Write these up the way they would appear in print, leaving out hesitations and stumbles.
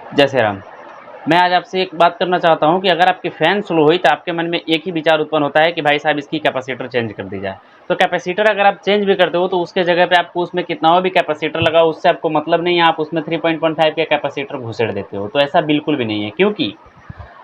जय श्री राम। मैं आज आपसे एक बात करना चाहता हूँ कि अगर आपकी फ़ैन स्लो हुई तो आपके मन में एक ही विचार उत्पन्न होता है कि भाई साहब इसकी कैपेसिटर चेंज कर दी जाए। तो कैपेसिटर अगर आप चेंज भी करते हो तो उसके जगह पे आपको उसमें कितना भी कैपेसिटर लगाओ उससे आपको मतलब नहीं है, आप उसमें 3.15 के कैपेसिटर घुसेड़ देते हो। तो ऐसा बिल्कुल भी नहीं है, क्योंकि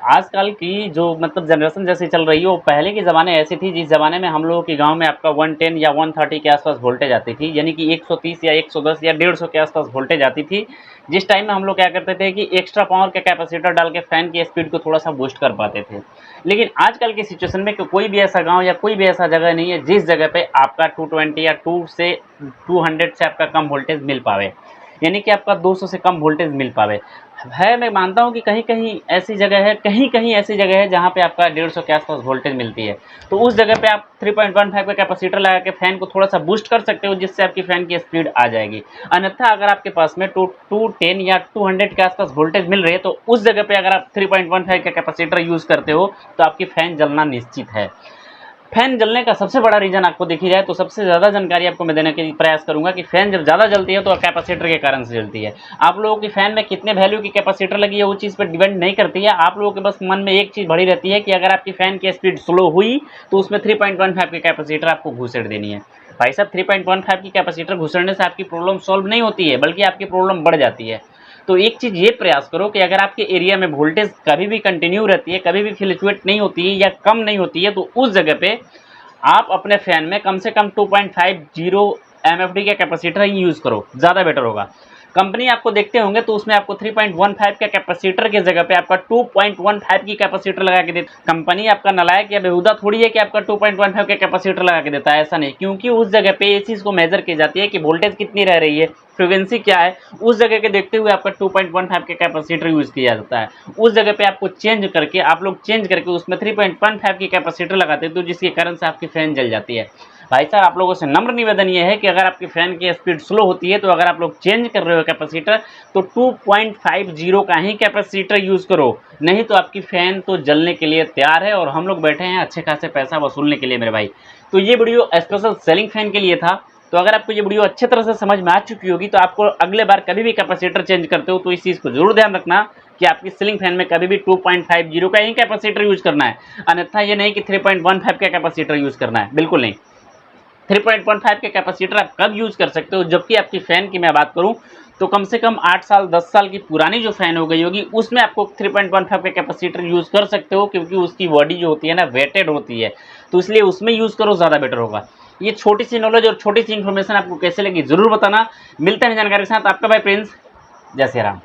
आजकल की जो मतलब जनरेशन जैसी चल रही है वो पहले के ज़माने ऐसी थी जिस ज़माने में हम लोगों के गांव में आपका 110 या 130 के आसपास वोल्टेज आती थी, यानी कि 130 या 110 या 150 के आसपास वोल्टेज आती थी। जिस टाइम में हम लोग क्या करते थे कि एक्स्ट्रा पावर का कैपेसिटर डाल के फ़ैन की स्पीड को थोड़ा सा बूस्ट कर पाते थे। लेकिन आजकल की सिचुएशन में कोई भी ऐसा गांव या कोई भी ऐसा जगह नहीं है जिस जगह पे आपका 220 या 200 से आपका कम वोल्टेज मिल पावे, यानी कि आपका 200 से कम वोल्टेज मिल पावे। है, मैं मानता हूँ कि कहीं-कहीं ऐसी जगह है, कहीं-कहीं ऐसी जगह है जहाँ पे आपका 150 के आस-पास वोल्टेज मिलती है। तो उस जगह पे आप 3.15 का कैपेसिटर लगा के फ़ैन को थोड़ा-सा बूस्ट कर सकते हो, जिससे आपकी फ़ैन की स्पीड आ जाएगी। अन्यथा अगर आपके पास में 210 या 200 के आस-पास वोल्टेज मिल रही है, तो उस जगह पे अगर आप 3.15 का कैपेसिटर यूज़ करते हो, तो आपकी फ़ैन जलना निश्चित है। फैन जलने का सबसे बड़ा रीज़न आपको देखी जाए तो सबसे ज़्यादा जानकारी आपको मैं देने के प्रयास करूंगा कि फ़ैन जब ज़्यादा जलती है तो कैपेसिटर के कारण से जलती है। आप लोगों की फ़ैन में कितने वैल्यू की कैपेसिटर लगी है वो चीज़ पर डिपेंड नहीं करती है। आप लोगों के बस मन में एक चीज़ भरी रहती है कि अगर आपकी फ़ैन की स्पीड स्लो हुई तो उसमें 3.15 की कैपेसिटर आपको घुसेड़ देनी है। भाई साहब, 3.15 की कैपेसिटर घुसेड़ने से आपकी प्रॉब्लम सॉल्व नहीं होती है, बल्कि आपकी प्रॉब्लम बढ़ जाती है। तो एक चीज़ ये प्रयास करो कि अगर आपके एरिया में वोल्टेज कभी भी कंटिन्यू रहती है, कभी भी फ्लक्चुएट नहीं होती है या कम नहीं होती है, तो उस जगह पे आप अपने फ़ैन में कम से कम 2.50 एमएफडी का कैपेसिटर ही यूज़ करो, ज़्यादा बेटर होगा। कंपनी आपको देखते होंगे तो उसमें आपको 3.15 का कैपेसिटर की जगह पे आपका 2.15 की कैपेसिटर लगा के देती है। कंपनी आपका नालायक या बेहुदा थोड़ी है कि आपका 2.15 का कैपेसिटर लगा के देता है, ऐसा नहीं। क्योंकि उस जगह पे ये चीज़ को मेजर की जाती है कि वोल्टेज कितनी रह रही है, फ्रीक्वेंसी क्या है, उस जगह के देखते हुए आपका 2.15 का कैपेसिटर यूज़ किया जाता है। उस जगह पे आपको चेंज करके आप लोग चेंज करके उसमें 3.15 की कैपेसिटर लगाते हैं, तो जिसके कारण से आपकी फ़ैन जल जाती है। भाई साहब, आप लोगों से नम्र निवेदन ये है कि अगर आपकी फ़ैन की स्पीड स्लो होती है तो अगर आप लोग चेंज कर रहे हो कैपेसिटर तो 2.50 का ही कैपेसिटर यूज़ करो, नहीं तो आपकी फ़ैन तो जलने के लिए तैयार है और हम लोग बैठे हैं अच्छे खासे पैसा वसूलने के लिए मेरे भाई। तो ये वीडियो स्पेशल सेलिंग फ़ैन के लिए था। तो अगर आपको ये वीडियो अच्छी तरह से समझ में आ चुकी होगी तो आपको अगले बार कभी भी कैपेसिटर चेंज करते हो तो इस चीज़ को जरूर ध्यान रखना कि आपकी सीलिंग फैन में कभी भी 2.50 का ही कैपेसिटर यूज करना है, अन्यथा ये नहीं कि 3.15 का कैपेसिटर यूज करना है, बिल्कुल नहीं। 3.15 के कैपेसिटर आप कब यूज कर सकते हो, जबकि आपकी फ़ैन की मैं बात करूं तो कम से कम 8 साल 10 साल की पुरानी जो फ़ैन हो गई होगी उसमें आपको 3.15 के कैपेसिटर यूज़ कर सकते हो, क्योंकि उसकी बॉडी जो होती है ना वेटेड होती है, तो इसलिए उसमें यूज़ करो, ज़्यादा बेटर होगा। ये छोटी सी नॉलेज और छोटी सी इन्फॉर्मेशन आपको कैसे लगी ज़रूर बताना। मिलते हैं जानकारी के साथ, आपका भाई प्रिंस। जय श्री राम।